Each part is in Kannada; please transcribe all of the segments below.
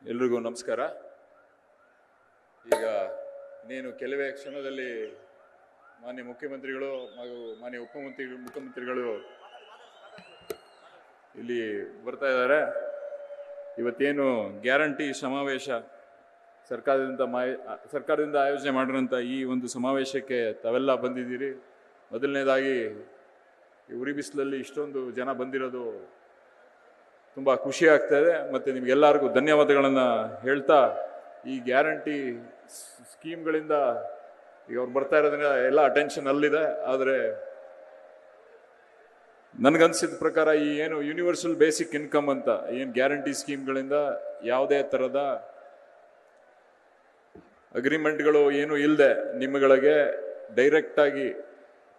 ಎಲ್ರಿಗೂ ನಮಸ್ಕಾರ. ಈಗ ಇನ್ನೇನು ಕೆಲವೇ ಕ್ಷಣದಲ್ಲಿ ಮಾನ್ಯ ಮುಖ್ಯಮಂತ್ರಿಗಳು ಹಾಗೂ ಮಾನ್ಯ ಮುಖ್ಯಮಂತ್ರಿಗಳು ಇಲ್ಲಿ ಬರ್ತಾ ಇದ್ದಾರೆ. ಇವತ್ತೇನು ಗ್ಯಾರಂಟಿ ಸಮಾವೇಶ ಸರ್ಕಾರದಿಂದ ಆಯೋಜನೆ ಮಾಡಿರೋಂಥ ಈ ಒಂದು ಸಮಾವೇಶಕ್ಕೆ ತಾವೆಲ್ಲ ಬಂದಿದ್ದೀರಿ. ಮೊದಲನೇದಾಗಿ ಈ ಉರಿ ಬಿಸಿಲಲ್ಲಿ ಇಷ್ಟೊಂದು ಜನ ಬಂದಿರೋದು ತುಂಬ ಖುಷಿ ಆಗ್ತಾ ಇದೆ. ಮತ್ತು ನಿಮಗೆಲ್ಲರಿಗೂ ಧನ್ಯವಾದಗಳನ್ನು ಹೇಳ್ತಾ, ಈ ಗ್ಯಾರಂಟಿ ಸ್ಕೀಮ್ಗಳಿಂದ ಈಗ ಅವ್ರು ಬರ್ತಾ ಇರೋದ್ರಿಂದ ಎಲ್ಲ ಅಟೆನ್ಷನ್ ಅಲ್ಲಿದೆ. ಆದರೆ ನನಗನ್ಸಿದ ಪ್ರಕಾರ ಈ ಏನು ಯೂನಿವರ್ಸಲ್ ಬೇಸಿಕ್ ಇನ್ಕಮ್ ಅಂತ ಏನು ಗ್ಯಾರಂಟಿ ಸ್ಕೀಮ್ಗಳಿಂದ ಯಾವುದೇ ಥರದ ಅಗ್ರಿಮೆಂಟ್ಗಳು ಏನು ಇಲ್ಲದೆ ನಿಮ್ಮಗಳಿಗೆ ಡೈರೆಕ್ಟಾಗಿ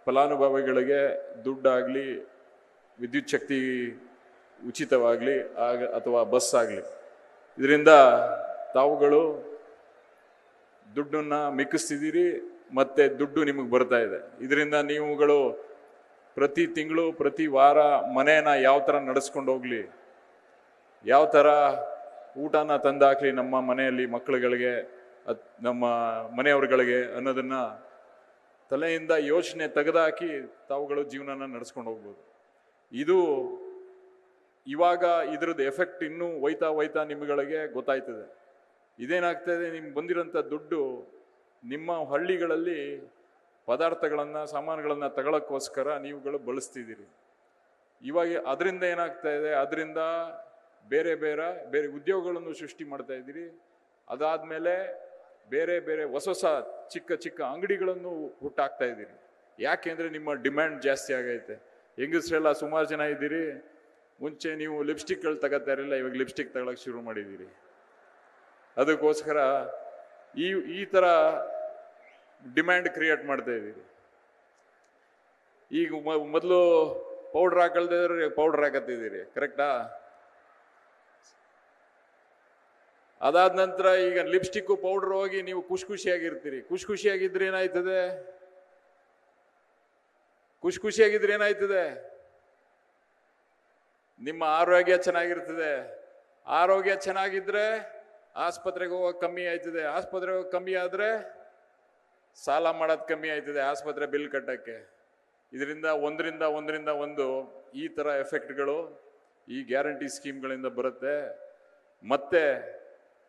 ಫಲಾನುಭವಿಗಳಿಗೆ ದುಡ್ಡಾಗಲಿ, ವಿದ್ಯುತ್ ಶಕ್ತಿ ಉಚಿತವಾಗಲಿ ಅಥವಾ ಬಸ್ ಆಗಲಿ, ಇದರಿಂದ ತಾವುಗಳು ದುಡ್ಡನ್ನು ಮಿಕ್ಕಿಸ್ತಿದ್ದೀರಿ ಮತ್ತು ದುಡ್ಡು ನಿಮಗೆ ಬರ್ತಾ ಇದೆ. ಇದರಿಂದ ನೀವುಗಳು ಪ್ರತಿ ತಿಂಗಳು ಪ್ರತಿ ವಾರ ಮನೇನ ಯಾವ ಥರ ನಡೆಸ್ಕೊಂಡು ಹೋಗಲಿ, ಯಾವ ಥರ ಊಟನ ತಂದಾಕಲಿ ನಮ್ಮ ಮನೆಯಲ್ಲಿ ಮಕ್ಕಳುಗಳಿಗೆ, ನಮ್ಮ ಮನೆಯವ್ರಗಳಿಗೆ ಅನ್ನೋದನ್ನು ತಲೆಯಿಂದ ಯೋಚನೆ ತೆಗೆದುಹಾಕಿ ತಾವುಗಳು ಜೀವನನ ನಡೆಸ್ಕೊಂಡು ಹೋಗ್ಬೋದು. ಇದು ಇವಾಗ ಇದ್ರದ್ದು ಎಫೆಕ್ಟ್ ಇನ್ನೂ ಹೋಯ್ತಾ ನಿಮ್ಮಗಳಿಗೆ ಗೊತ್ತಾಯ್ತದೆ. ಇದೇನಾಗ್ತಾಯಿದೆ, ನಿಮ್ಗೆ ಬಂದಿರೋಂಥ ದುಡ್ಡು ನಿಮ್ಮ ಹಳ್ಳಿಗಳಲ್ಲಿ ಪದಾರ್ಥಗಳನ್ನು, ಸಾಮಾನುಗಳನ್ನು ತಗೊಳ್ಳೋಕ್ಕೋಸ್ಕರ ನೀವುಗಳು ಬಳಸ್ತಿದ್ದೀರಿ. ಇವಾಗ ಅದರಿಂದ ಏನಾಗ್ತಾ ಇದೆ, ಅದರಿಂದ ಬೇರೆ ಉದ್ಯೋಗಗಳನ್ನು ಸೃಷ್ಟಿ ಮಾಡ್ತಾ ಇದ್ದೀರಿ. ಅದಾದಮೇಲೆ ಬೇರೆ ಹೊಸ ಚಿಕ್ಕ ಅಂಗಡಿಗಳನ್ನು ಹುಟ್ಟಾಕ್ತಾ ಇದ್ದೀರಿ. ಯಾಕೆಂದರೆ ನಿಮ್ಮ ಡಿಮ್ಯಾಂಡ್ ಜಾಸ್ತಿ ಆಗೈತೆ. ಹೆಂಗಸ್ರೆಲ್ಲ ಸುಮಾರು ಜನ ಇದ್ದೀರಿ. ಮುಂಚೆ ನೀವು ಲಿಪ್ಸ್ಟಿಕ್ಗಳು ತಗೋತಾ ಇರಲಿಲ್ಲ, ಇವಾಗ ಲಿಪ್ಸ್ಟಿಕ್ ತಗೊಳಕ್ಕೆ ಶುರು ಮಾಡಿದ್ದೀರಿ. ಅದಕ್ಕೋಸ್ಕರ ಈ ಥರ ಡಿಮ್ಯಾಂಡ್ ಕ್ರಿಯೇಟ್ ಮಾಡ್ತಾ ಇದ್ದೀರಿ. ಈಗ ಮೊದಲು ಪೌಡ್ರ್ ಹಾಕಲ್ದಿದ್ರೆ ಪೌಡ್ರ್ ಹಾಕತ್ತಿದ್ದೀರಿ, ಕರೆಕ್ಟಾ? ಅದಾದ ನಂತರ ಈಗ ಲಿಪ್ಸ್ಟಿಕ್ಕು ಪೌಡ್ರ್ ಹೋಗಿ ನೀವು ಖುಷಿಯಾಗಿರ್ತೀರಿ. ಖುಷಿಯಾಗಿದ್ರೆ ಏನಾಯ್ತದೆ? ನಿಮ್ಮ ಆರೋಗ್ಯ ಚೆನ್ನಾಗಿರ್ತದೆ. ಆರೋಗ್ಯ ಚೆನ್ನಾಗಿದ್ರೆ ಆಸ್ಪತ್ರೆಗೆ ಹೋಗೋಕೆ ಕಮ್ಮಿ ಆಯ್ತದೆ. ಆಸ್ಪತ್ರೆಗೆ ಹೋಗೋಕೆ ಕಮ್ಮಿ ಆದರೆ ಸಾಲ ಮಾಡೋದು ಕಮ್ಮಿ ಆಯ್ತದೆ, ಆಸ್ಪತ್ರೆ ಬಿಲ್ ಕಟ್ಟಕ್ಕೆ. ಇದರಿಂದ ಒಂದರಿಂದ ಒಂದು ಈ ಥರ ಎಫೆಕ್ಟ್ಗಳು ಈ ಗ್ಯಾರಂಟಿ ಸ್ಕೀಮ್ಗಳಿಂದ ಬರುತ್ತೆ. ಮತ್ತೆ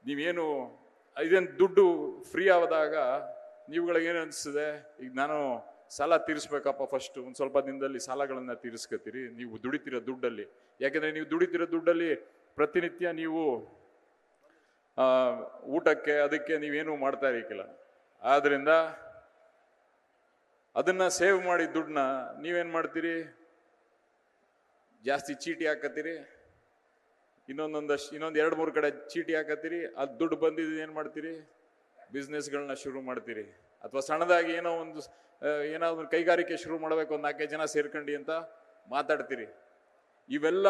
ನೀವೇನು ಇದೇನು ದುಡ್ಡು ಫ್ರೀ ಆದಾಗ ನೀವುಗಳಿಗೇನು ಅನಿಸ್ತದೆ, ಈಗ ನಾನು ಸಾಲ ತೀರಿಸ್ಬೇಕಪ್ಪ, ಫಸ್ಟ್ ಒಂದು ಸ್ವಲ್ಪ ದಿನದಲ್ಲಿ ಸಾಲಗಳನ್ನು ತೀರಿಸ್ಕೊತೀರಿ ನೀವು ದುಡಿತಿರೋ ದುಡ್ಡಲ್ಲಿ. ಯಾಕೆಂದರೆ ನೀವು ದುಡಿತಿರೋ ದುಡ್ಡಲ್ಲಿ ಪ್ರತಿನಿತ್ಯ ನೀವು ಊಟಕ್ಕೆ ಅದಕ್ಕೆ ನೀವೇನು ಮಾಡ್ತಾ ಇರಕ್ಕಿಲ್ಲ. ಆದ್ದರಿಂದ ಅದನ್ನು ಸೇವ್ ಮಾಡಿ ದುಡ್ಡನ್ನ ನೀವೇನು ಮಾಡ್ತೀರಿ, ಜಾಸ್ತಿ ಚೀಟಿ ಹಾಕತ್ತೀರಿ, ಇನ್ನೊಂದು 2-3 ಕಡೆ ಚೀಟಿ ಹಾಕತ್ತೀರಿ. ಅದು ದುಡ್ಡು ಬಂದಿದ್ದು ಏನು ಮಾಡ್ತೀರಿ, ಬಿಸ್ನೆಸ್ಗಳನ್ನ ಶುರು ಮಾಡ್ತೀರಿ. ಅಥವಾ ಸಣ್ಣದಾಗಿ ಏನಾದ್ರು ಕೈಗಾರಿಕೆ ಶುರು ಮಾಡಬೇಕು, 4-5 ಜನ ಸೇರ್ಕೊಂಡು ಅಂತ ಮಾತಾಡ್ತೀರಿ. ಇವೆಲ್ಲ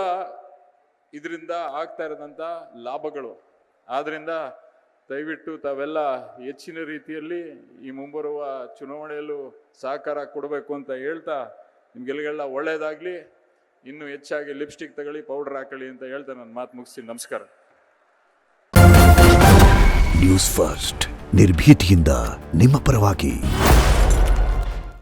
ಇದರಿಂದ ಆಗ್ತಾ ಇರೋದಂಥ ಲಾಭಗಳು. ಆದ್ದರಿಂದ ದಯವಿಟ್ಟು ತಾವೆಲ್ಲ ಹೆಚ್ಚಿನ ರೀತಿಯಲ್ಲಿ ಈ ಮುಂಬರುವ ಚುನಾವಣೆಯಲ್ಲೂ ಸಹಕಾರ ಕೊಡಬೇಕು ಅಂತ ಹೇಳ್ತಾ, ನಿಮ್ಗೆಲ್ಲ ಒಳ್ಳೇದಾಗಲಿ. ಇನ್ನೂ ಹೆಚ್ಚಾಗಿ ಲಿಪ್ಸ್ಟಿಕ್ ತಗೊಳ್ಳಿ, ಪೌಡರ್ ಹಾಕೊಳ್ಳಿ ಅಂತ ಹೇಳ್ತಾ ನನ್ನ ಮಾತು ಮುಗಿಸ್ತೀನಿ. ನಮಸ್ಕಾರ. ನ್ಯೂಸ್ ಫಸ್ಟ್, ನಿರ್ಭೀತಿಯಿಂದ ನಿಮ್ಮ ಪರವಾಗಿ.